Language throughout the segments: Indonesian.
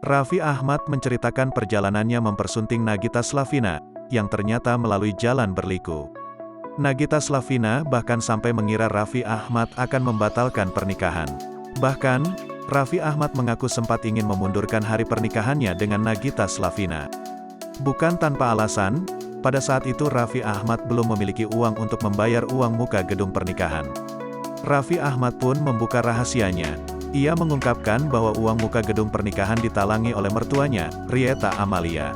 Raffi Ahmad menceritakan perjalanannya mempersunting Nagita Slavina, yang ternyata melalui jalan berliku. Nagita Slavina bahkan sampai mengira Raffi Ahmad akan membatalkan pernikahan. Bahkan, Raffi Ahmad mengaku sempat ingin memundurkan hari pernikahannya dengan Nagita Slavina. Bukan tanpa alasan, pada saat itu Raffi Ahmad belum memiliki uang untuk membayar uang muka gedung pernikahan. Raffi Ahmad pun membuka rahasianya. Ia mengungkapkan bahwa uang muka gedung pernikahan ditalangi oleh mertuanya, Rieta Amalia.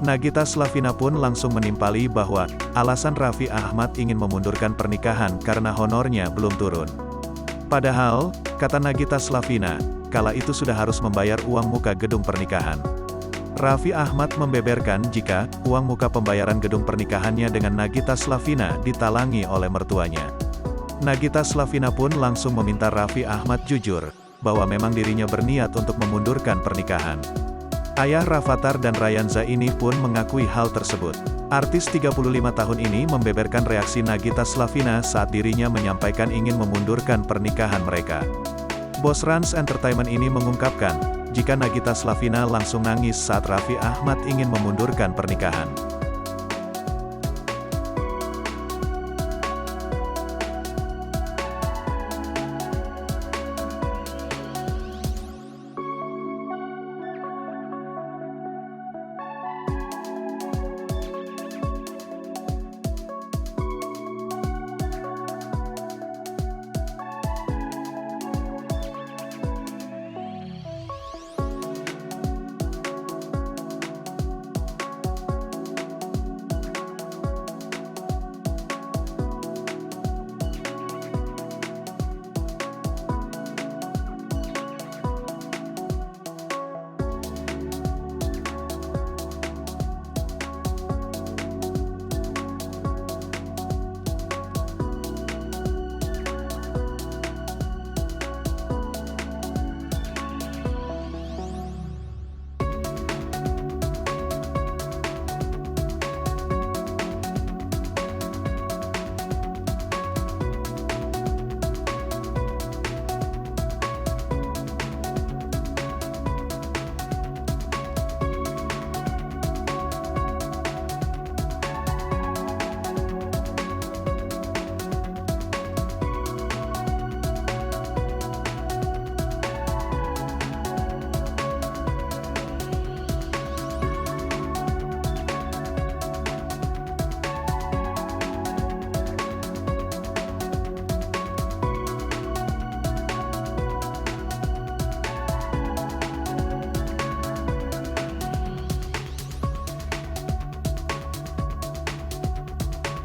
Nagita Slavina pun langsung menimpali bahwa alasan Raffi Ahmad ingin memundurkan pernikahan karena honornya belum turun. Padahal, kata Nagita Slavina, kala itu sudah harus membayar uang muka gedung pernikahan. Raffi Ahmad membeberkan jika uang muka pembayaran gedung pernikahannya dengan Nagita Slavina ditalangi oleh mertuanya. Nagita Slavina pun langsung meminta Raffi Ahmad jujur, bahwa memang dirinya berniat untuk memundurkan pernikahan. Ayah Rafattar dan Rayanza ini pun mengakui hal tersebut. Artis 35 tahun ini membeberkan reaksi Nagita Slavina saat dirinya menyampaikan ingin memundurkan pernikahan mereka. Bos Rans Entertainment ini mengungkapkan, jika Nagita Slavina langsung nangis saat Raffi Ahmad ingin memundurkan pernikahan.